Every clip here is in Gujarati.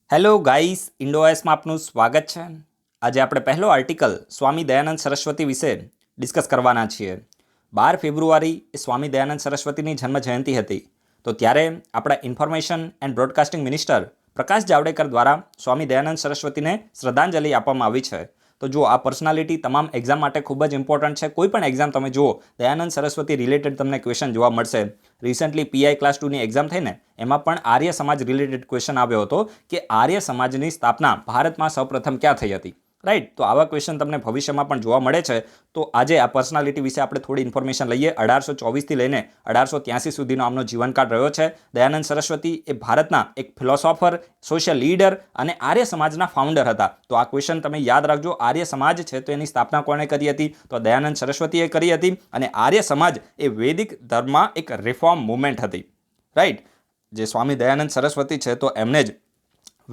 હેલો ગાઈસ, ઇન્ડોએસમાં આપનું સ્વાગત છે। આજે આપણે પહેલો આર્ટિકલ સ્વામી દયાનંદ સરસ્વતી વિશે ડિસ્કસ કરવાના છીએ। 12 ફેબ્રુઆરી એ સ્વામી દયાનંદ સરસ્વતીની જન્મ જયંતિ હતી, તો ત્યારે આપણા information and broadcasting minister Prakash Javadekar દ્વારા સ્વામી દયાનંદ સરસ્વતીને શ્રદ્ધાંજલિ આપવામાં આવી છે। તો જો આ પર્સનાલિટી તમામ એક્ઝામ માટે ખૂબ જ ઇમ્પોર્ટન્ટ છે। કોઈ પણ એક્ઝામ તમે જુઓ, દયાનંદ સરસ્વતી રિલેટેડ તમને ક્વેશ્ચન જોવા મળશે। રિસેન્ટલી પીઆઈ ક્લાસ 2ની એક્ઝામ થઈને એમાં પણ આર્ય સમાજ રિલેટેડ ક્વેશ્ચન આવ્યો હતો કે આર્ય સમાજની સ્થાપના ભારતમાં સૌપ્રથમ ક્યાં થઈ હતી, રાઈટ। તો આવા ક્વેશ્ચન તમને ભવિષ્યમાં પણ જોવા મળે છે। તો આજે આ પર્સનાલિટી વિશે આપણે થોડી ઇન્ફોર્મેશન લઈએ। 1824થી લઈને 1883 સુધીનો આમનો જીવનકાળ રહ્યો છે। દયાનંદ સરસ્વતી એ ભારતના એક ફિલોસોફર, સોશિયલ લીડર અને આર્ય સમાજના ફાઉન્ડર હતા। તો આ ક્વેશ્ચન તમે યાદ રાખજો। આર્ય સમાજ છે તો એની સ્થાપના કોણે કરી હતી? તો દયાનંદ સરસ્વતીએ કરી હતી। અને આર્ય સમાજ એ વૈદિક ધર્મમાં એક રિફોર્મ મુવમેન્ટ હતી, રાઈટ। જે સ્વામી દયાનંદ સરસ્વતી છે તો એમને જ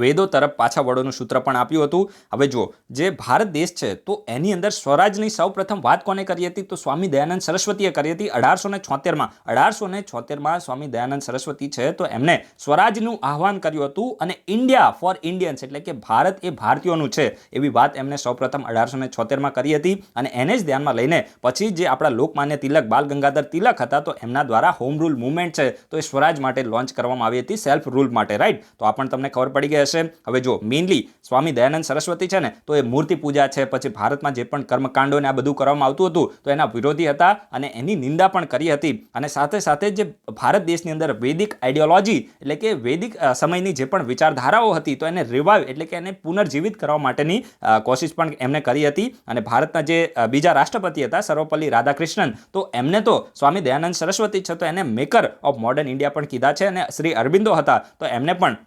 વેદો તરફ પાછા વળવાનું સૂત્ર પણ આપ્યું હતું। હવે જો જે ભારત દેશ છે તો એની અંદર સ્વરાજની સૌપ્રથમ વાત કોને કરી હતી? તો સ્વામી દયાનંદ સરસ્વતીએ કરી હતી 1876માં। 1876માં સ્વામી દયાનંદ સરસ્વતી છે તો એમને સ્વરાજનું આહ્વાન કર્યું હતું અને ઇન્ડિયા ફોર ઇન્ડિયન્સ એટલે કે ભારત એ ભારતીયોનું છે એવી વાત એમને સૌપ્રથમ 1876માં કરી હતી। અને એને જ ધ્યાનમાં લઈને પછી જે આપણા લોકમાન્ય તિલક, બાલ ગંગાધર તિલક હતા તો એમના દ્વારા હોમ રૂલ મુવમેન્ટ છે તો એ સ્વરાજ માટે લોન્ચ કરવામાં આવી હતી, સેલ્ફ રૂલ માટે, રાઈટ। તો આ પણ તમને ખબર પડી ગઈ હશે। હવે જો મેઇનલી સ્વામી દયાનંદ સરસ્વતી છે ને તો એ મૂર્તિ પૂજા છે, પછી ભારતમાં જે પણ કર્મકાંડો ને આ બધું કરવામાં આવતું હતું તો એના વિરોધી હતા અને એની નિંદા પણ કરી હતી। અને સાથે સાથે જે ભારત દેશની અંદર વૈદિક આઈડિયોલોજી એટલે કે વૈદિક સમયની જે પણ વિચારધારાઓ હતી તો એને રિવાઇવ એટલે કે એને પુનર્જીવિત કરવા માટેની કોશિશ પણ એમને કરી હતી। અને ભારતના જે બીજા રાષ્ટ્રપતિ હતા સર્વપલ્લી રાધાકૃષ્ણન, તો એમને તો સ્વામી દયાનંદ સરસ્વતી છે તો એને મેકર ઓફ મોડર્ન ઇન્ડિયા પણ કીધા છે। અને શ્રી અરબિંદો હતા તો એમને પણ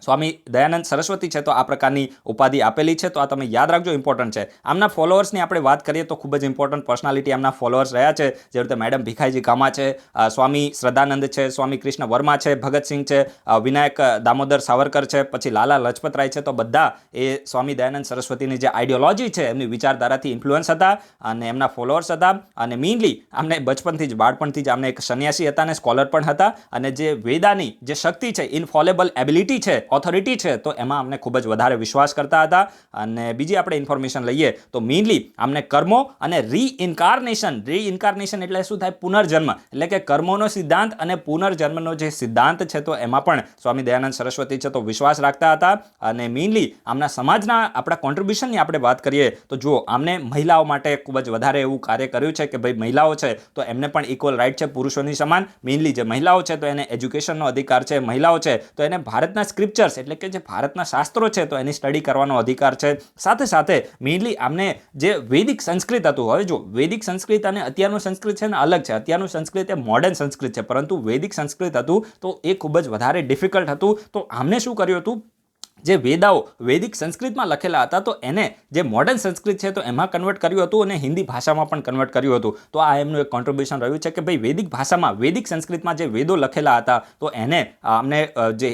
સ્વામી દયાનંદ સરસ્વતી છે તો આ પ્રકારની ઉપાધિ આપેલી છે। તો આ તમે યાદ રાખજો, ઇમ્પોર્ટન્ટ છે। આમના ફોલોઅર્સની આપણે વાત કરીએ તો ખૂબ જ ઇમ્પોર્ટન્ટ પર્સનાલિટી આમના ફોલોઅર્સ રહ્યા છે, જે રીતે મેડમ ભીખાઈજી કામા છે, સ્વામી શ્રદ્ધાનંદ છે, સ્વામી કૃષ્ણ વર્મા છે, ભગતસિંહ છે, વિનાયક દામોદર સાવરકર છે, પછી લાલા લજપતરાય છે। તો બધા એ સ્વામી દયાનંદ સરસ્વતીની જે આઈડિયોલોજી છે એમની વિચારધારાથી ઇન્ફ્લુઅન્સ હતા અને એમના ફોલોઅર્સ હતા। અને મેઇનલી આમને બચપનથી જ, બાળપણથી જ આમને એક સન્યાસી હતા અને સ્કોલર પણ હતા। અને જે વેદાની જે શક્તિ છે, ઇનફોલેબલ એબિલિટી છે, ઓથોરિટી છે, તો એમાં અમને ખૂબ જ વધારે વિશ્વાસ કરતા હતા। અને બીજી આપણે ઇન્ફોર્મેશન લઈએ તો મેઇનલી અમને કર્મો અને રીઇન્કાર્નેશન એટલે શું થાય? પુનર્જન્મ, એટલે કે કર્મોનો સિદ્ધાંત અને પુનર્જન્મનો જે સિદ્ધાંત છે તો એમાં પણ સ્વામી દયાનંદ સરસ્વતી છે તો વિશ્વાસ રાખતા હતા। અને મેઇનલી આમના સમાજના આપણા કોન્ટ્રીબ્યુશનની આપણે વાત કરીએ તો જુઓ, આમને મહિલાઓ માટે ખૂબ જ વધારે એવું કાર્ય કર્યું છે કે ભાઈ મહિલાઓ છે તો એમને પણ ઇક્વલ રાઇટ છે પુરુષોની સમાન। મેઇનલી જે મહિલાઓ છે તો એને એજ્યુકેશનનો અધિકાર છે, મહિલાઓ છે તો એને ભારતના સ્ક્રિપ્ચર્સ એટલે કે જે ભારતના શાસ્ત્રો છે તો એની સ્ટડી કરવાનો અધિકાર છે। સાથે સાથે મેઇનલી આમને જે વૈદિક સંસ્કૃત હતું, હવે જો વૈદિક સંસ્કૃત અને અત્યારનું સંસ્કૃત છે ને અલગ છે। અત્યારનું સંસ્કૃત એ મોડર્ન સંસ્કૃત છે, પરંતુ વૈદિક સંસ્કૃત હતું તો એ ખૂબ જ વધારે ડિફિકલ્ટ હતું। તો આમને શું કર્યું હતું? જે વેદાઓ વૈદિક સંસ્કૃતમાં લખેલા હતા તો એને જે મોડર્ન સંસ્કૃત છે તો એમાં કન્વર્ટ કર્યું હતું અને હિન્દી ભાષામાં પણ કન્વર્ટ કર્યું હતું। તો આ એમનું એક કોન્ટ્રીબ્યુશન રહ્યું છે કે ભાઈ વૈદિક ભાષામાં, વૈદિક સંસ્કૃતમાં જે વેદો લખેલા હતા તો એને અમને જે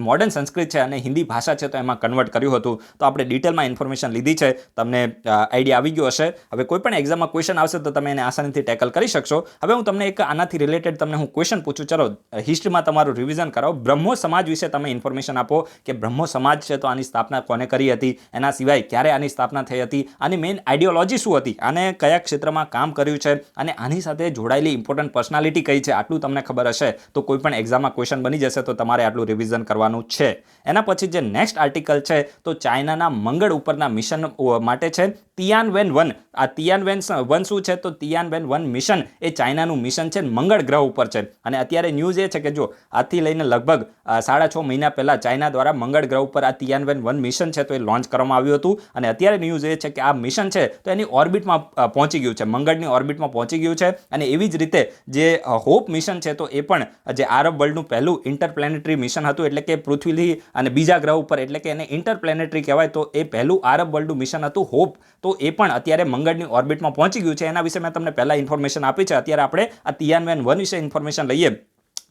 મોડર્ન સંસ્કૃત છે અને હિન્દી ભાષા છે તો એમાં કન્વર્ટ કર્યું હતું। તો આપણે ડિટેલમાં ઇન્ફોર્મેશન લીધી છે, તમને આઈડિયા આવી ગયો હશે। હવે કોઈ પણ એક્ઝામમાં ક્વેશ્ચન આવશે તો તમે એને આસાનીથી ટેકલ કરી શકશો। હવે હું તમને એક આનાથી રિલેટેડ તમને હું ક્વેશ્ચન પૂછું, ચલો હિસ્ટ્રીમાં તમારું રિવિઝન કરાવો। બ્રહ્મો સમાજ વિશે તમે ઇન્ફોર્મેશન આપો કે બ્રહ્મો સમાજ છે તો આની સ્થાપના કોને કરી હતી, એના સિવાય ક્યારે આની સ્થાપના થઈ હતી, આની મેઇન આઈડિયોલોજી શું હતી, આને કયા ક્ષેત્રમાં કામ કર્યું છે અને આની સાથે જોડાયેલી ઇમ્પોર્ટન્ટ પર્સનાલિટી કઈ છે, આટલું તમને ખબર હશે તો કોઈ પણ એક્ઝામમાં ક્વેશ્ચન બની જશે તો તમારે આટલું રિવિઝન કરવાનું છે। એના પછી જે નેક્સ્ટ આર્ટિકલ છે તો ચાઇનાના મંગળ ઉપરના મિશન માટે છે તિયાનવેન-1। આ તિયાનવેન-1 શું છે? તો તિયાનવેન-1 મિશન એ ચાઇનાનું મિશન છે, મંગળ ગ્રહ ઉપર છે। અને અત્યારે ન્યૂઝ એ છે કે જો આજથી લઈને લગભગ 6.5 મહિના પહેલા ચાઇના દ્વારા મંગળ ગ્રહ ઉપર આ તિયાનવેન-1 મિશન છે તો એ લોન્ચ કરવામાં આવ્યું હતું। અને અત્યારે ન્યૂઝ એ છે કે આ મિશન છે તો એની ઓર્બિટમાં પહોંચી ગયું છે, મંગળની ઓર્બિટમાં પહોંચી ગયું છે। અને એવી જ રીતે જે હોપ મિશન છે તો એ પણ જે આરબ વર્લ્ડનું પહેલું ઇન્ટરપ્લેનેટરી મિશન હતું, એટલે કે પૃથ્વીથી અને બીજા ગ્રહ ઉપર, એટલે કે એને ઇન્ટરપ્લેનેટરી કહેવાય, તો એ પહેલું આરબ વર્લ્ડનું મિશન હતું હોપ, તો એ પણ અત્યારે મંગળની ઓર્બિટમાં પહોંચી ગયું છે। એના વિશે મેં તમને પહેલા ઇન્ફોર્મેશન આપી છે। અત્યારે આપણે આ તિયાનવેન-1 વિશે ઇન્ફોર્મેશન લઈએ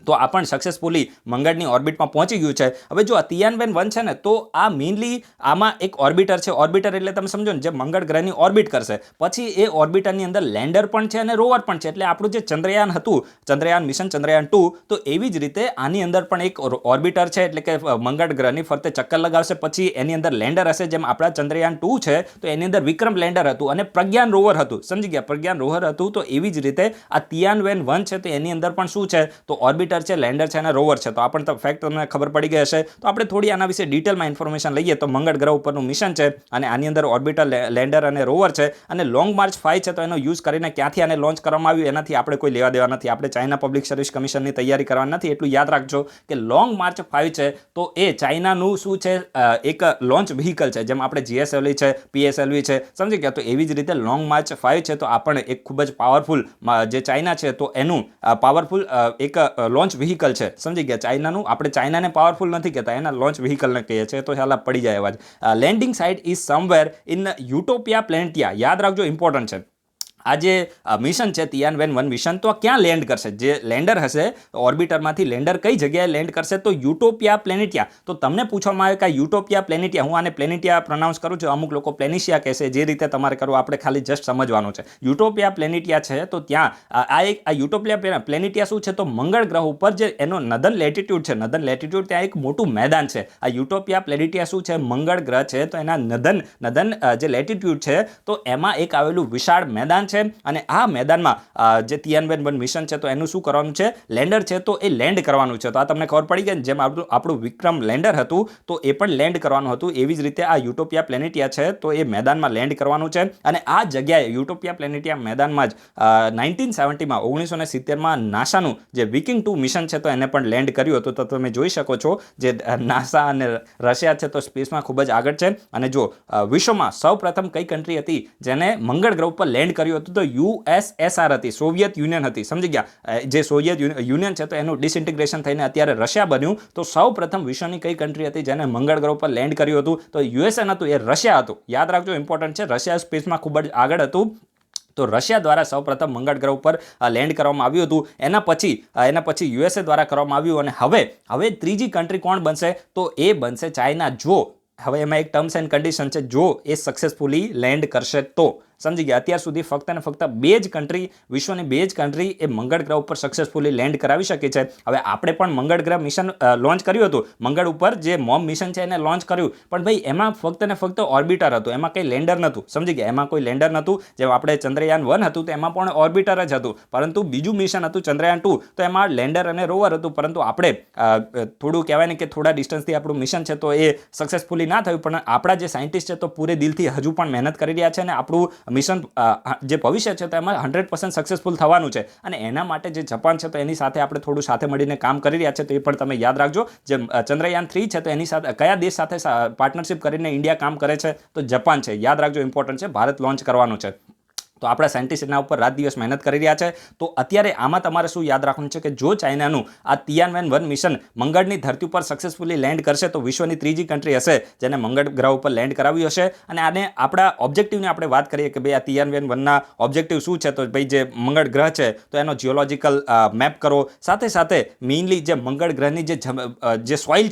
તો આ પણ સક્સેસફુલી મંગળની ઓર્બિટમાં પહોંચી ગયું છે. હવે જો આ તિયાનવેન-1 છે ને, તો આ મેઇનલી આમાં એક ઓર્બિટર છે. ઓર્બિટર એટલે તમે સમજો ને, જે મંગળ ગ્રહની ઓર્બિટ કરશે, પછી એ ઓર્બિટરની અંદર લેન્ડર પણ છે અને રોવર પણ છે. એટલે આપણું જે ચંદ્રયાન હતું, ચંદ્રયાન મિશન ચંદ્રયાન-2, તો એવી જ રીતે આની અંદર પણ એક ઓર્બિટર છે, એટલે કે મંગળ ગ્રહની ફરતે ચક્કર લગાવશે. પછી એની અંદર લેન્ડર હશે, જેમ આપણા ચંદ્રયાન-2 છે તો એની અંદર વિક્રમ લેન્ડર હતું અને પ્રજ્ઞાન રોવર હતું. સમજી ગયા, પ્રજ્ઞાન રોવર હતું. તો એવી જ રીતે આ તિયાનવેન-1 છે, તો એની અંદર પણ શું છે, તો ઓર્બિટર છે, લેન્ડર છે અને રોવર છે. તો આ પણ ફેક્ટ તમને ખબર પડી ગઈ હશે. તો આપણે થોડી આના વિશે ડિટેલમાં ઇન્ફોર્મેશન લઈએ. તો મંગળ ગ્રહ ઉપરનું મિશન છે અને આની અંદર ઓર્બિટર, લેન્ડર અને રોવર છે. અને લોંગ માર્ચ 5 છે, તો એનો યુઝ કરીને ક્યાંથી આને લોન્ચ કરવામાં આવ્યું એનાથી આપણે કોઈ લેવા દેવા નથી. આપણે ચાઇના પબ્લિક સર્વિસ કમિશનની તૈયારી કરવાની નથી. એટલું યાદ રાખજો કે લોંગ માર્ચ 5 છે, તો એ ચાઇનાનું શું છે, એક લોન્ચ વ્હીકલ છે. જેમ આપણે જીએસએલવી છે, પીએસએલવી છે, સમજી ગયા. તો એવી જ રીતે લોંગ માર્ચ 5 છે, તો આ પણ એક ખૂબ જ પાવરફુલ જે ચાઇના છે, તો એનું પાવરફુલ એક લોન્ચ વ્હીકલ છે. સમજી ગયા, ચાઇનાનું. આપણે ચાઇનાને પાવરફુલ નથી કહેતા, એના લોન્ચ વ્હીકલને કહીએ છીએ. તો ખ્યાલ પડી જાય એવા જ. Landing site is somewhere in Utopia Planitia. યાદ રાખજો, ઇમ્પોર્ટન્ટ છે. આ જે મિશન છે તિયાનવેન-1 મિશન, તો આ ક્યાં લેન્ડ કરશે? જે લેન્ડર હશે ઓર્બિટરમાંથી, લેન્ડર કઈ જગ્યાએ લેન્ડ કરશે? તો યુટોપિયા પ્લેનેટિયા. તો તમને પૂછવામાં આવે કે યુટોપિયા પ્લેનેટિયા, હું આને પ્લેનેટિયા પ્રોનાઉન્સ કરું છું, અમુક લોકો પ્લેનિશિયા કહેશે. જે રીતે તમારે કરવું, આપણે ખાલી જસ્ટ સમજવાનું છે. યુટોપિયા પ્લેનેટિયા છે, તો ત્યાં આ યુટોપિયા પ્લેનેટિયા શું છે, તો મંગળ ગ્રહ ઉપર જે એનો નદન લેટિટ્યુડ છે, નદન લેટિટ્યુડ, ત્યાં એક મોટું મેદાન છે. આ યુટોપિયા પ્લેનેટિયા શું છે, મંગળ ગ્રહ છે, તો એના નદન જે લેટિટ્યુડ છે, તો એમાં એક આવેલું વિશાળ મેદાન છે. અને આ મેદાનમાં જે તિયાનવેન-1 મિશન છે, તો એનું શું કરવાનું છે, લેન્ડર છે, તો એ લેન્ડ કરવાનું છે. તો આ તમને ખબર પડી ગઈ. જેમ આપણું વિક્રમ લેન્ડર હતું, તો એ પણ લેન્ડ કરવાનું હતું. એવી જ રીતે આ યુટોપિયા પ્લેનેટિયા છે, તો એ મેદાનમાં લેન્ડ કરવાનું છે. અને આ જગ્યાએ યુટોપિયા પ્લેનેટિયા મેદાનમાં જ 1970માં 1970માં નાસાનું જે વિકિંગ 2 મિશન છે, તો એને પણ લેન્ડ કર્યું હતું. તો તમે જોઈ શકો છો, જે નાસા અને રશિયા છે, તો સ્પેસમાં ખૂબ જ આગળ છે. અને જો વિશ્વમાં સૌપ્રથમ કઈ કન્ટ્રી હતી જેને મંગળ ગ્રહ ઉપર લેન્ડ કર્યું હતું, તો યુએસએસઆર હતી, સોવિયત યુનિયન હતી. સમજી ગયા, જે સોવિયત યુનિયન છે, તો એનું ડિસઇન્ટિગ્રેશન થઈને અત્યારે રશિયા બન્યું. તો સૌ પ્રથમ વિશ્વની કઈ કન્ટ્રી હતી જેને મંગળ ગ્રહ પર લેન્ડ કર્યું હતું? તો યુએસએ નહોતું, એ રશિયા હતું. યાદ રાખજો, ઇમ્પોર્ટન્ટ છે. રશિયા સ્પેસમાં ખૂબ જ આગળ હતું. તો રશિયા દ્વારા સૌપ્રથમ મંગળ ગ્રહ ઉપર લેન્ડ કરવામાં આવ્યું હતું. એના પછી યુએસએ દ્વારા કરવામાં આવ્યું. અને હવે ત્રીજી કન્ટ્રી કોણ બનશે? તો એ બનશે ચાઇના. જો હવે એમાં એક ટર્મ્સ એન્ડ કન્ડિશન છે, જો એ સક્સેસફુલી લેન્ડ કરશે તો. સમજી ગયા, અત્યાર સુધી ફક્ત ને ફક્ત 2 જ કન્ટ્રી, વિશ્વની 2 જ કન્ટ્રી એ મંગળ ગ્રહ ઉપર સક્સેસફુલી લેન્ડ કરાવી શકી છે. હવે આપણે પણ મંગળ ગ્રહ મિશન લોન્ચ કર્યું હતું. મંગળ ઉપર જે મોમ મિશન છે એને લોન્ચ કર્યું, પણ ભાઈ એમાં ફક્ત ને ફક્ત ઓર્બિટર હતું, એમાં કંઈ લેન્ડર નહોતું. સમજી ગયા, એમાં કોઈ લેન્ડર નહોતું. જેમ આપણે ચંદ્રયાન-1 હતું, તો એમાં પણ ઓર્બિટર જ હતું. પરંતુ બીજું મિશન હતું ચંદ્રયાન-2, તો એમાં લેન્ડર અને રોવર હતું. પરંતુ આપણે થોડું કહેવાય ને કે થોડા ડિસ્ટન્સથી આપણું મિશન છે, તો એ સક્સેસફુલી ના થયું. પણ આપણા જે સાયન્ટિસ્ટ છે, તો પૂરે દિલથી હજુ પણ મહેનત કરી રહ્યા છે અને આપણું મિશન જે ભવિષ્ય છે, તો એમાં 100% સક્સેસફુલ થવાનું છે. અને એના માટે જે જાપાન છે, તો એની સાથે આપણે થોડું સાથે મળીને કામ કરી રહ્યા છે. તો એ પણ તમે યાદ રાખજો. જે ચંદ્રયાન-3 છે, તો એની સાથે કયા દેશ સાથે પાર્ટનરશિપ કરીને ઇન્ડિયા કામ કરે છે? તો જાપાન છે. યાદ રાખજો, ઇમ્પોર્ટન્ટ છે. ભારત લોન્ચ કરવાનું છે. તો આપણા સાયન્ટિસ્ટ એના ઉપર રાત દિવસ મહેનત કરી રહ્યા છે. તો અત્યારે આમાં તમારે શું યાદ રાખવાનું છે કે જો ચાઇનાનું આ તિયાનવેન-1 મિશન મંગળની ધરતી ઉપર સક્સેસફુલી લેન્ડ કરશે, તો વિશ્વની ત્રીજી કન્ટ્રી હશે જેને મંગળ ગ્રહ ઉપર લેન્ડ કરાવ્યું હશે. અને આને આપણા ઓબ્જેક્ટિવની આપણે વાત કરીએ કે ભાઈ આ તિયાનવેન-1ના ઓબ્જેક્ટિવ શું છે, તો ભાઈ જે મંગળ ગ્રહ છે, તો એનો જીઓલોજીકલ મેપ કરો. સાથે સાથે મેઇનલી જે મંગળ ગ્રહની જે સોઇલ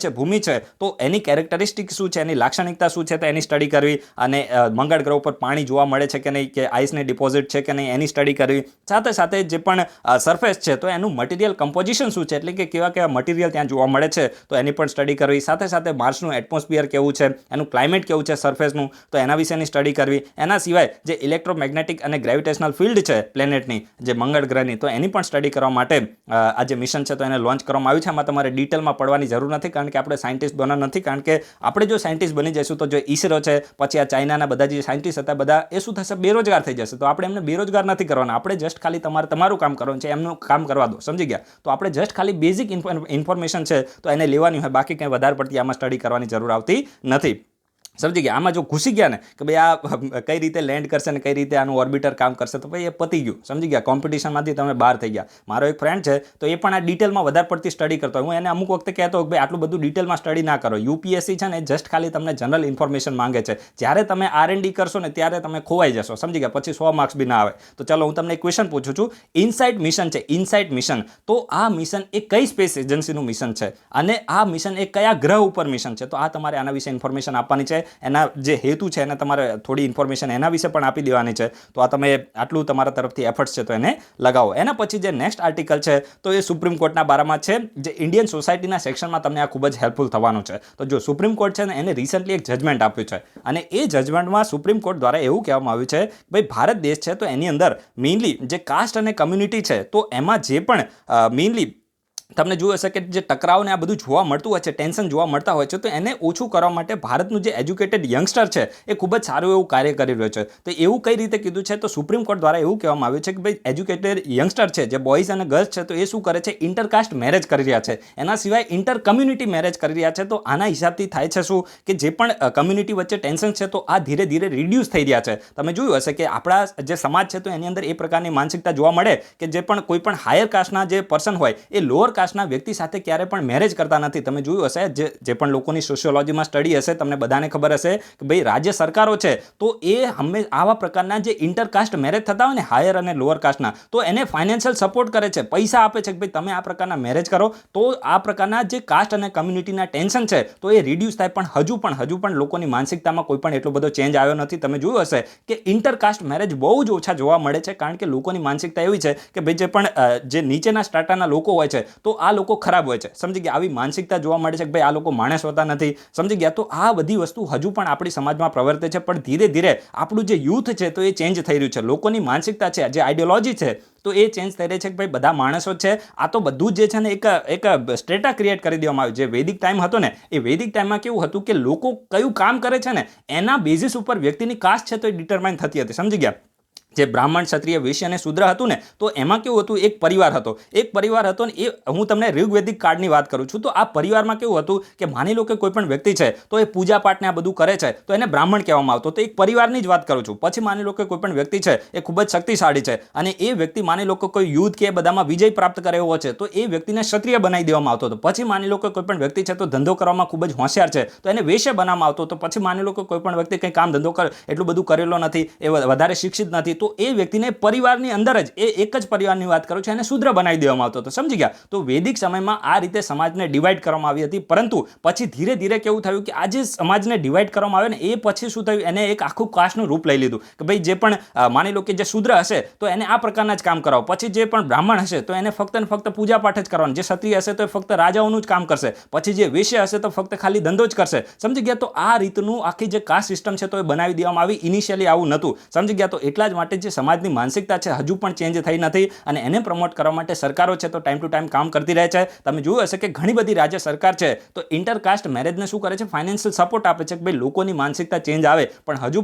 છે, ભૂમિ છે, તો એની કેરેક્ટરિસ્ટિક શું છે, એની લાક્ષણિકતા શું છે, તો એની સ્ટડી કરવી. અને મંગળ ગ્રહ ઉપર પાણી જોવા મળે છે કે નહીં, કે આઈસની ડિપોઝિટ છે કે નહીં, એની સ્ટડી કરવી. સાથે સાથે જે પણ સરફેસ છે, તો એનું મટીરિયલ કમ્પોઝિશન શું છે, એટલે કે કેવા મટીરિયલ ત્યાં જોવા મળે છે, તો એની પણ સ્ટડી કરવી. સાથે સાથે માર્સનું એટમોસ્ફિયર કેવું છે, એનું ક્લાઇમેટ કેવું છે સરફેસનું, તો એના વિશેની સ્ટડી કરવી. એના સિવાય જે ઇલેક્ટ્રોમેગ્નેટિક અને ગ્રેવિટેશનલ ફિલ્ડ છે પ્લેનેટની, જે મંગળ ગ્રહની, તો એની પણ સ્ટડી કરવા માટે આ જે મિશન છે, તો એને લોન્ચ કરવામાં આવ્યું છે. આમાં તમારે ડિટેલમાં પડવાની જરૂર નથી, કારણ કે આપણે સાયન્ટિસ્ટ બનવા નથી. કારણ કે આપણે જો સાયન્ટિસ્ટ બની જઈશું, તો જો ઈસરો છે, પછી આ ચાઇનાના બધા જે સાયન્ટિસ્ટ હતા, બધા એ શું થશે, બેરોજગાર થઈ જશે. તો આપણે એમને બેરોજગાર નથી કરવાના. આપણે જસ્ટ ખાલી તમારું કામ કરવાનું છે, એમનું કામ કરવા દો. સમજી ગયા? તો આપણે જસ્ટ ખાલી બેઝિક ઇન્ફોર્મેશન છે, તો એને લેવાની હોય. બાકી કંઈ વધારે પડતી આમાં સ્ટડી કરવાની જરૂર આવતી નથી. સમજી ગયા. આમાં જો ઘૂસી ગયા ને કે ભાઈ આ કઈ રીતે લેન્ડ કરશે ને કઈ રીતે આનું ઓર્બિટર કામ કરશે, તો ભાઈ એ પતી ગયું. સમજી ગયા, કોમ્પિટિશનમાંથી તમે બહાર થઈ ગયા. મારો એક ફ્રેન્ડ છે તો એ પણ આ ડિટેલમાં વધારે પડતી સ્ટડી કરતો હોય. હું એને અમુક વખતે કહેતો હોય કે ભાઈ આટલું બધું ડિટેલમાં સ્ટડી ના કરો. યુપીએસસી છે ને એ જસ્ટ ખાલી તમને જનરલ ઇન્ફોર્મેશન માંગે છે. જ્યારે તમે R&D કરશો ને ત્યારે તમે ખોવાઈ જશો. સમજી ગયા, પછી 100 માર્ક્સ બી ના આવે. તો ચલો હું તમને એક ક્વેશ્ચન પૂછું છું. ઇનસાઇટ મિશન છે, ઇનસાઇટ મિશન, તો આ મિશન એ કઈ સ્પેસ એજન્સીનું મિશન છે અને આ મિશન એ કયા ગ્રહ ઉપર મિશન છે? તો આ તમારે આના વિશે ઇન્ફોર્મેશન આપવાની છે. એના જે હેતુ છે એને તમારે થોડી ઇન્ફોર્મેશન એના વિશે પણ આપી દેવાની છે. તો આ તમે આટલું તમારા તરફથી એફર્ટ્સ છે તો એને લગાવો. એના પછી જે નેક્સ્ટ આર્ટિકલ છે તો એ સુપ્રીમ કોર્ટના બારામાં છે, જે ઇન્ડિયન સોસાયટીના સેક્શનમાં તમને આ ખૂબ જ હેલ્પફુલ થવાનું છે. તો જો સુપ્રીમ કોર્ટ છે ને એને રિસન્ટલી એક જજમેન્ટ આપ્યું છે અને એ જજમેન્ટમાં સુપ્રીમ કોર્ટ દ્વારા એવું કહેવામાં આવ્યું છે કે ભાઈ ભારત દેશ છે તો એની અંદર મેઇનલી જે કાસ્ટ અને કમ્યુનિટી છે તો એમાં જે પણ મેઇનલી તમને જોયું હશે કે જે ટકરાવ ને આ બધું જોવા મળતું હોય છે, ટેન્શન જોવા મળતા હોય છે, તો એને ઓછું કરવા માટે ભારતનું જે એજ્યુકેટેડ યંગસ્ટર છે એ ખૂબ જ સારું એવું કાર્ય કરી રહ્યો છે. તો એવું કઈ રીતે કીધું છે? તો સુપ્રીમ કોર્ટ દ્વારા એવું કહેવામાં આવ્યું છે કે ભાઈ એજ્યુકેટેડ યંગસ્ટર છે જે બોયઝ અને ગર્લ્સ છે તો એ શું કરે છે? ઇન્ટરકાસ્ટ મેરેજ કરી રહ્યા છે. એના સિવાય ઇન્ટર કમ્યુનિટી મેરેજ કરી રહ્યા છે. તો આના હિસાબથી થાય છે શું કે જે પણ કમ્યુનિટી વચ્ચે ટેન્શન છે તો આ ધીરે ધીરે રિડ્યુસ થઈ રહ્યા છે. તમે જોયું હશે કે આપણા જે સમાજ છે તો એની અંદર એ પ્રકારની માનસિકતા જોવા મળે કે જે પણ કોઈ પણ હાયર કાસ્ટના જે પર્સન હોય એ લોઅર કાસ્ટના વ્યક્તિ સાથે ક્યારે પણ મેરેજ કરતા નથી. તમે જોયું હશે જે પણ લોકોની સોશિયોલોજીમાં સ્ટડી હશે તમને બધાને ખબર હશે કે ભાઈ રાજ્ય સરકારો છે તો એ હંમેશા આવા પ્રકારના જે ઇન્ટરકાસ્ટ મેરેજ થતા હોય ને હાયર અને લોઅર કાસ્ટના, તો એને ફાઇનાન્શિયલ સપોર્ટ કરે છે, પૈસા આપે છે કે ભાઈ તમે આ પ્રકારના મેરેજ કરો તો આ પ્રકારના જે કાસ્ટ અને કમ્યુનિટીના ટેન્શન છે તો એ રિડ્યુસ થાય. પણ હજુ પણ લોકોની માનસિકતામાં કોઈ પણ એટલો બધો ચેન્જ આવ્યો નથી. તમે જોયું હશે કે ઇન્ટરકાસ્ટ મેરેજ બહુ જ ઓછા જોવા મળે છે કારણ કે લોકોની માનસિકતા એવી છે કે ભાઈ જે પણ જે નીચેના સ્ટ્રાટાના લોકો હોય છે તો આ લોકો ખરાબ હોય છે. સમજી ગયા, આવી માનસિકતા જોવા મળે છે કે ભાઈ આ લોકો માણસ હોતા નથી. સમજી ગયા, તો આ બધી વસ્તુ હજુ પણ આપણી સમાજમાં પ્રવર્તે છે. પણ ધીરે ધીરે આપણું જે યુથ છે તો એ ચેન્જ થઈ રહ્યું છે. લોકોની માનસિકતા છે, જે આઈડિયોલોજી છે તો એ ચેન્જ થઈ રહી છે કે ભાઈ બધા માણસો છે. આ તો બધું જે છે ને એક સ્ટેટા ક્રિએટ કરી દેવામાં આવ્યું. જે વૈદિક ટાઈમ હતો ને એ વૈદિક ટાઈમમાં કેવું હતું કે લોકો કયું કામ કરે છે ને એના બેઝિસ ઉપર વ્યક્તિની કાસ્ટ છે તો એ ડિટરમાઇન થતી હતી. સમજી ગયા, જે બ્રાહ્મણ, ક્ષત્રિય, વૈશ્ય અને શૂદ્ર હતું ને તો એમાં કેવું હતું, એક પરિવાર હતો ને એ હું તમને ઋગ્વેદિક કાળની વાત કરું છું. તો આ પરિવારમાં કેવું હતું કે માની લો કે કોઈ પણ વ્યક્તિ છે તો એ પૂજા પાઠને આ બધું કરે છે તો એને બ્રાહ્મણ કહેવામાં આવતો. તો એક પરિવારની જ વાત કરું છું. પછી માની લો કે કોઈ પણ વ્યક્તિ છે એ ખૂબ જ શક્તિશાળી છે અને એ વ્યક્તિ માની લો કે કોઈ યુદ્ધ કે બધામાં વિજય પ્રાપ્ત કર્યો છે તો એ વ્યક્તિને ક્ષત્રિય બનાવી દેવામાં આવતો હતો. પછી માની લો કે કોઈ પણ વ્યક્તિ છે તો ધંધો કરવામાં ખૂબ જ હોશિયાર છે તો એને વૈશ્ય બનાવવામાં આવતો. તો પછી માની લો કે કોઈ પણ વ્યક્તિ કંઈ કામ ધંધો એટલું બધું કરેલો નથી, એ વધારે શિક્ષિત નથી, તો એ વ્યક્તિને પરિવારની અંદર જ એક જ પરિવારની વાત કરું છું એને શૂદ્ર બનાવી દેવામાં આવતો હતો. સમજી ગયા, તો વૈદિક સમયમાં આ રીતે સમાજને ડિવાઈડ કરવામાં આવી હતી. પરંતુ પછી ધીરે ધીરે કેવું થયું કે આ જે સમાજને ડિવાઈડ કરવામાં આવે ને એ પછી શું થયું, એને એક આખું કાસ્ટનું રૂપ લઈ લીધું કે ભાઈ જે પણ માની લો કે જે શૂદ્ર હશે તો એને આ પ્રકારના જ કામ કરાવો. પછી જે પણ બ્રાહ્મણ હશે તો એને ફક્ત ને ફક્ત પૂજા પાઠ જ કરવાનું. જે ક્ષત્રિય હશે તો એ ફક્ત રાજાઓનું જ કામ કરશે. પછી જે વૈશ્ય હશે તો ફક્ત ખાલી ધંધો જ કરશે. સમજી ગયા, તો આ રીતનું આખી જે કાસ્ટ સિસ્ટમ છે તો એ બનાવી દેવામાં આવી. ઇનિશિયલી આવું નહોતું. સમજી ગયા, તો એટલા જ માટે જે સમાજની માનસિકતા છે હજુ પણ ચેન્જ થઈ નથી અને એને પ્રમોટ કરવા માટે સરકારો છે તો ટાઈમ ટુ ટાઈમ કામ કરતી રહે છે. તમે જોયું હશે કે ઘણી બધી રાજ્ય સરકાર છે તો ઇન્ટરકાસ્ટ મેરેજને શું કરે છે, ફાઇનાન્શિયલ સપોર્ટ આપે છે કે ભાઈ લોકોની માનસિકતા ચેન્જ આવે. પણ હજુ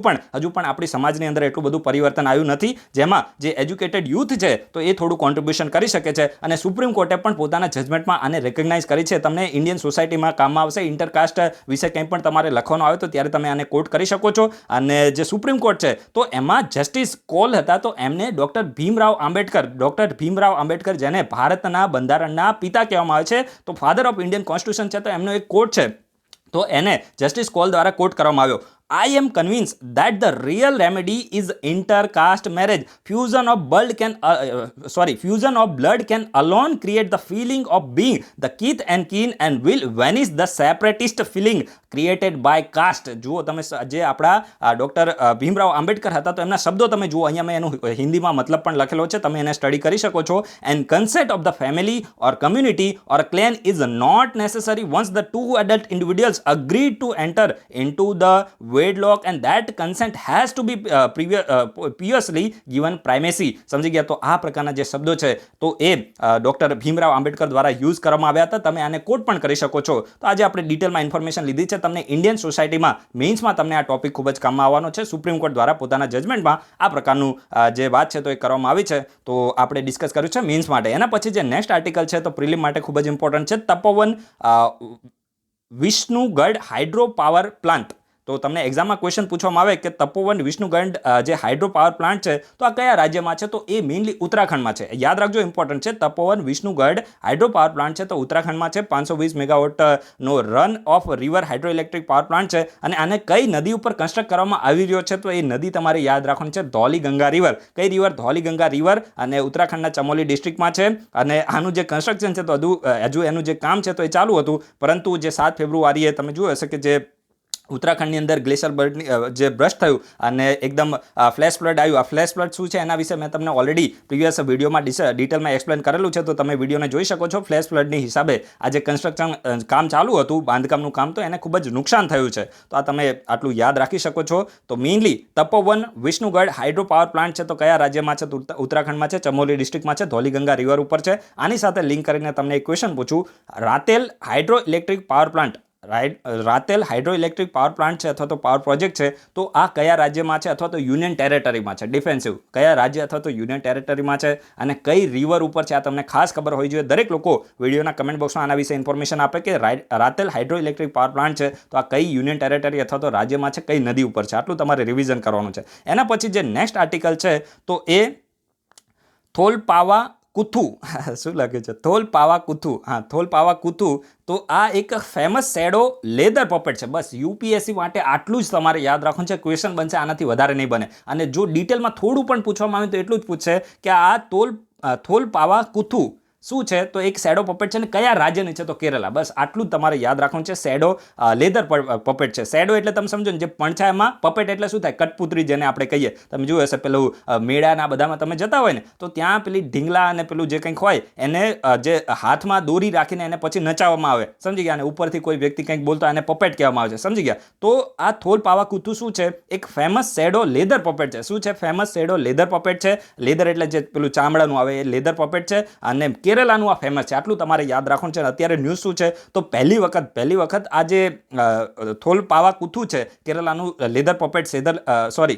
પણ આપણી સમાજની અંદર એટલું બધું પરિવર્તન આવ્યું નથી જેમાં જે એજ્યુકેટેડ યુથ છે તો એ થોડું કોન્ટ્રીબ્યુશન કરી શકે છે. અને સુપ્રીમ કોર્ટે પણ પોતાના જજમેન્ટમાં આને રેકગ્નાઇઝ કરી છે. તમને ઇન્ડિયન સોસાયટીમાં કામમાં આવશે. ઇન્ટરકાસ્ટ વિશે કંઈ પણ તમારે લખવાનું આવે તો ત્યારે તમે આને કોટ કરી શકો છો. અને જે સુપ્રીમ કોર્ટ છે તો એમાં જસ્ટિસ કોલ હતા તો એમને ડોક્ટર ભીમરાવ આંબેડકર જેને ભારતના બંધારણના પિતા કહેવામાં આવે છે, તો ફાધર ઓફ ઇન્ડિયન કોન્સ્ટિટ્યુશન છે, તો એમનો એક કોટ છે તો એને જસ્ટિસ કોલ દ્વારા કોટ કરવામાં આવ્યો. I am convinced that the real remedy is intercaste marriage. Fusion of blood can alone create the feeling of being the kith and kin and will vanish the separatist feeling created by caste. જુઓ તમે જે આપણા ડોક્ટર ભીમરાવ આંબેડકર હતા તો એમના શબ્દો તમે જુઓ. અહીંયા મેં એનું હિન્દીમાં મતલબ પણ લખેલો છે, તમે એને સ્ટડી કરી શકો છો. And consent of the family or community or clan is not necessary once the two adult individuals agree to enter into the wedlock and that consent has to be previously given primacy. સમજી ગયા, તો આ પ્રકારના જે શબ્દો છે તો એ ડોક્ટર ભીમરાવ આંબેડકર દ્વારા યુઝ કરવામાં આવ્યા હતા. તમે આને કોટ પણ કરી શકો છો. તો આજે આપણે ડિટેલમાં ઇન્ફોર્મેશન લીધી છે. તમને ઇન્ડિયન સોસાયટીમાં મેઇન્સમાં તમને આ ટોપિક ખૂબ જ કામમાં આવવાનો છે. સુપ્રીમ કોર્ટ દ્વારા પોતાના જજમેન્ટમાં આ પ્રકારનું જે વાત છે તો એ કરવામાં આવી છે. તો આપણે ડિસ્કસ કર્યું છે મેઇન્સ માટે. એના પછી જે નેક્સ્ટ આર્ટિકલ છે તો પ્રિલિમ માટે ખૂબ જ ઇમ્પોર્ટન્ટ છે. Tapovan Vishnugad hydro power plant. તો તમને એક્ઝામમાં ક્વેશ્ચન પૂછવામાં આવે કે તપોવન વિષ્ણુગઢ જે હાઇડ્રો પાવર પ્લાન્ટ છે તો આ કયા રાજ્યમાં છે, તો એ મેઇનલી ઉત્તરાખંડમાં છે. યાદ રાખજો, ઇમ્પોર્ટન્ટ છે. Tapovan Vishnugad hydro power plant છે તો ઉત્તરાખંડમાં છે. 520 મેગાવોટનો run of river hydro electric power plant છે. અને આને કઈ નદી ઉપર કન્સ્ટ્રક્ટ કરવામાં આવી રહ્યો છે, તો એ નદી તમારે યાદ રાખવાની છે ધૌલીગંગા રિવર. કઈ રિવર? ધૌલીગંગા રિવર. અને ઉત્તરાખંડના ચમોલી ડિસ્ટ્રિક્ટમાં છે. અને આનું જે કન્સ્ટ્રક્શન છે તો હજુ એનું જે કામ છે તો એ ચાલુ હતું, પરંતુ જે 7 ફેબ્રુઆરીએ તમે જોયું હશે કે જે ઉત્તરાખંડની અંદર ગ્લેશિયર બર્ડની જે બ્રસ્ટ થયું અને એકદમ ફ્લેશ ફ્લડ આવ્યું. આ ફ્લેશ ફ્લડ શું છે એના વિશે મેં તમને ઓલરેડી પ્રીવિયસ વિડીયોમાં ડિટેલમાં એક્સપ્લેન કરેલું છે, તો તમે વિડીયોને જોઈ શકો છો. ફ્લેશ ફ્લડની હિસાબે આ જે કન્સ્ટ્રક્શન કામ ચાલુ હતું, બાંધકામનું કામ, તો એને ખૂબ જ નુકસાન થયું છે. તો આ તમે આટલું યાદ રાખી શકો છો. તો મેઇનલી તપોવન વિષ્ણુગઢ હાઇડ્રો પાવર પ્લાન્ટ છે તો કયા રાજ્યમાં છે? તો ઉત્તરાખંડમાં છે, ચમોલી ડિસ્ટ્રિક્ટમાં છે, ધૌલીગંગા રિવર ઉપર છે. આની સાથે લિંક કરીને તમને એક ક્વેશ્ચન પૂછું, Ratle hydro electric power plant, Ratle hydro electric power plant છે અથવા તો પાવર પ્રોજેક્ટ છે તો આ કયા રાજ્યમાં છે અથવા તો યુનિયન ટેરેટરીમાં છે? ડિફેન્સિવ કયા રાજ્ય અથવા તો યુનિયન ટેરેટરીમાં છે અને કઈ રિવર ઉપર છે? આ તમને ખાસ ખબર હોવી જોઈએ. દરેક લોકો વિડીયોના કમેન્ટ બોક્સમાં આના વિશે ઇન્ફોર્મેશન આપે કે રાતેલ હાઇડ્રો ઇલેક્ટ્રિક પાવર પ્લાન્ટ છે તો આ કઈ યુનિયન ટેરેટરી અથવા તો રાજ્યમાં છે, કઈ નદી ઉપર છે? આટલું તમારે રિવિઝન કરવાનું છે. એના પછી જે નેક્સ્ટ આર્ટિકલ છે તો એ થોલપાવા કુથુ. શું લાગે છે? થોલપાવા કુથુ. હા, થોલપાવા કુથુ. તો આ એક ફેમસ શેડો લેધર પપેટ છે. બસ યુપીએસસી માટે આટલું જ તમારે યાદ રાખવાનું છે. ક્વેશ્ચન બનશે, આનાથી વધારે નહીં બને. અને જો ડિટેલમાં થોડું પણ પૂછવામાં આવે તો એટલું જ પૂછશે કે આ થોલપાવા કુથુ શું છે, તો એક શેડો પપેટ છે. અને કયા રાજ્યની છે? તો કેરલા. બસ આટલું જ તમારે યાદ રાખવાનું છે. શેડો લેધર પપેટ છે. શેડો એટલે તમે સમજો ને, જે પડછાયામાં, પપેટ એટલે શું થાય? કઠપુતળી જેને આપણે કહીએ. તમે જોયું હશે પેલું મેળાના બધામાં તમે જતા હોય ને તો ત્યાં પેલી ઢીંગલા અને પેલું જે કંઈક હોય એને જે હાથમાં દોરી રાખીને એને પછી નચાવવામાં આવે, સમજી ગયા? અને ઉપરથી કોઈ વ્યક્તિ કંઈક બોલતો એને પપેટ કહેવામાં આવે છે, સમજી ગયા? તો આ થોલપાવા કુથુ શું છે? એક ફેમસ શેડો લેધર પપેટ છે. શું છે? ફેમસ શેડો લેધર પપેટ છે. લેધર એટલે જે પેલું ચામડાનું આવે એ લેધર પપેટ છે. અને કેરલાનું આ ફેમસ છે. આટલું તમારે યાદ રાખવાનું છે. અત્યારે ન્યૂઝ શું છે તો પહેલી વખત આ જે થોલપાવા કુથુ છે, કેરલાનું leather puppet,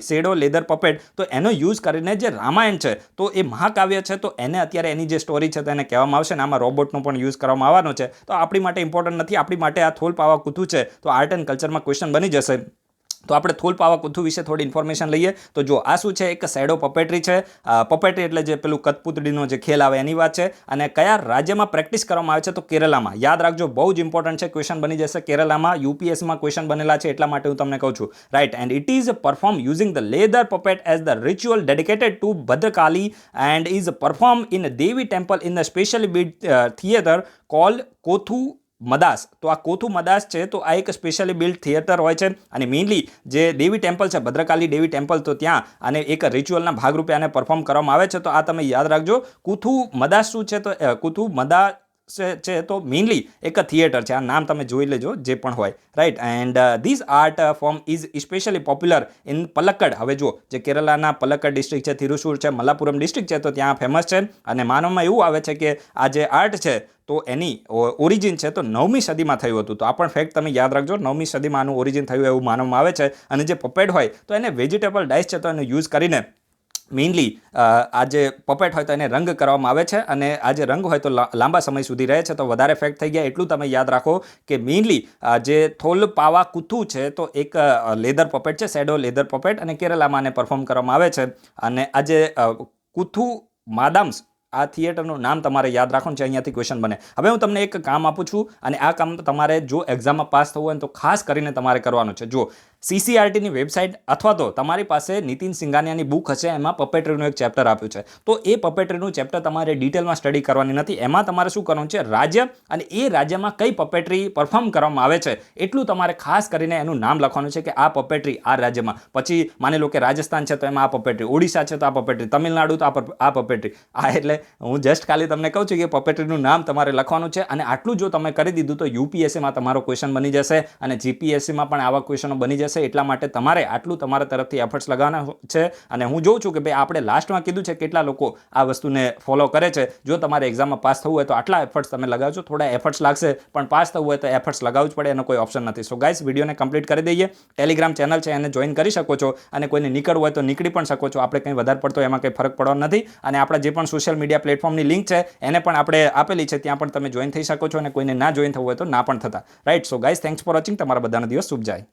shadow leather puppet, તો એનો યુઝ કરીને જે રામાયણ છે તો એ મહાકાવ્ય છે તો એને અત્યારે એની જે સ્ટોરી છે તો એને કહેવામાં આવશે. ને આમાં રોબોટનો પણ યુઝ કરવામાં આવવાનો છે. તો આપણી માટે ઇમ્પોર્ટન્ટ નથી. આપણી માટે આ થોલપાવા કુથુ છે તો આર્ટ એન્ડ કલ્ચરમાં ક્વેશ્ચન બની જશે. તો આપણે થોલપાવા કુથુ વિશે થોડી ઇન્ફોર્મેશન લઈએ. તો જો આ શું છે? એક શેડો પપેટરી છે. પપેટરી એટલે જે પેલું કઠપુતળીનો જે ખેલ આવે એની વાત છે. અને કયા રાજ્યમાં પ્રેક્ટિસ કરવામાં આવે છે? તો કેરલામાં. યાદ રાખજો, બહુ જ ઇમ્પોર્ટન્ટ છે. ક્વેશ્ચન બની જશે કેરલામાં. યુપીએસસીમાં ક્વેશ્ચન બનેલા છે એટલા માટે હું તમને કહું છું. Right. And it is perform using the leather puppet as the ritual dedicated to Bhadrakali and is perform in Devi temple in the specially build theatre called Koothu Madams. તો આ કોથુ મદાસ છે તો આ એક સ્પેશિયલી બિલ્ડ થિયેટર હોય છે. અને મેઇનલી જે દેવી ટેમ્પલ છે, ભદ્રકાલી દેવી ટેમ્પલ, તો ત્યાં અને એક રિચ્યુઅલના ભાગરૂપે આને પરફોર્મ કરવામાં આવે છે. તો આ તમે યાદ રાખજો. કુથુ મદાસ શું છે? તો કુથુ મદાસ છે તો મેઇનલી એક થિયેટર છે. આ નામ તમે જોઈ લેજો જે પણ હોય. Right. And this art form is specially popular in Palakkad. હવે જો જે કેરલાના પલક્કડ ડિસ્ટ્રિક્ટ છે, થિરુસુર છે, મલ્લાપુરમ ડિસ્ટ્રિક્ટ છે તો ત્યાં ફેમસ છે. અને માનવામાં એવું આવે છે કે આ જે આર્ટ છે તો એની ઓરિજિન છે તો 9મી સદીમાં થયું હતું. તો આ પણ ફેક્ટ તમે યાદ રાખજો. 9મી સદીમાં આનું ઓરિજિન થયું એવું માનવામાં આવે છે. અને જે પપેટ હોય તો એને વેજીટેબલ ડાઇસ છે તો એનો યુઝ કરીને મેઇનલી આ જે પપેટ હોય તો એને રંગ કરવામાં આવે છે. અને આ જે રંગ હોય તો લાંબા સમય સુધી રહે છે. તો વધારે ફેક્ટ થઈ ગયા. એટલું તમે યાદ રાખો કે મેઇનલી જે થોલપાવા કુથુ છે તો એક લેધર પપેટ છે, શેડો લેધર પપેટ, અને કેરલામાં આને પરફોર્મ કરવામાં આવે છે. અને આ જે કુથુ માદામ્સ, આ થિયેટરનું નામ તમારે યાદ રાખવાનું છે. અહીંયાથી ક્વેશ્ચન બને. હવે હું તમને એક કામ આપું છું અને આ કામ તમારે જો એક્ઝામમાં પાસ થવું હોય તો ખાસ કરીને તમારે કરવાનું છે. જો CCRTની વેબસાઇટ અથવા તો તમારી પાસે નીતિન સિંઘાનિયાની બુક હશે, એમાં પપેટરીનું એક ચેપ્ટર આપ્યું છે. તો એ પપેટરીનું ચેપ્ટર તમારે ડિટેલમાં સ્ટડી કરવાની નથી. એમાં તમારે શું કરવાનું છે? રાજ્ય અને એ રાજ્યમાં કઈ પપેટરી પરફોર્મ કરવામાં આવે છે એટલું તમારે ખાસ કરીને એનું નામ લખવાનું છે કે આ પપેટરી આ રાજ્યમાં. પછી માની લો કે રાજસ્થાન છે તો એમાં આ પપેટરી, ઓડિશા છે તો આ પપેટરી, તમિલનાડુ તો આ પપેટરી. આ એટલે હું જસ્ટ ખાલી તમને કહું છું કે પપેટરીનું નામ તમારે લખવાનું છે. અને આટલું જો તમે કરી દીધું તો યુપીએસસીમાં તમારો ક્વેશ્ચન બની જશે અને જીપીએસસીમાં પણ આવા ક્વેશ્ચનો બની જશે. એટલા માટે તમારે આટલું તમારા તરફથી એફર્ટ્સ લગાવવાના છે. અને હું જોઉં છું કે ભાઈ આપણે લાસ્ટમાં કીધું છે કેટલા લોકો આ વસ્તુને ફોલો કરે છે. જો તમારે એક્ઝામમાં પાસ થવું હોય તો આટલા એફર્ટ્સ તમે લગાવજો. થોડા એફર્ટ્સ લાગશે પણ પાસ થવું હોય તો એફર્ટ્સ લગાવવું જ પડે, એનો કોઈ ઓપ્શન નથી. સો ગાઈસ, વિડીયોને કમ્પ્લીટ કરી દઈએ. ટેલિગ્રામ ચેનલ છે એને જોઈન કરી શકો છો અને કોઈને નીકળવું હોય તો નીકળી પણ શકો છો. આપણે કંઈ વધારે પડતો એમાં કંઈ ફરક પડવાનો નથી. અને આપણા જે પણ સોશિયલ મીડિયા પ્લેટફોર્મની લિંક છે એને પણ આપણે આપેલી છે, ત્યાં પણ તમે જોઈન થઈ શકો છો. અને કોઈને ના જોઈન થવું હોય તો ના પણ થતા. Right. So guys, thanks for watching. તમારા બધાનો દિવસ શુભ જાય.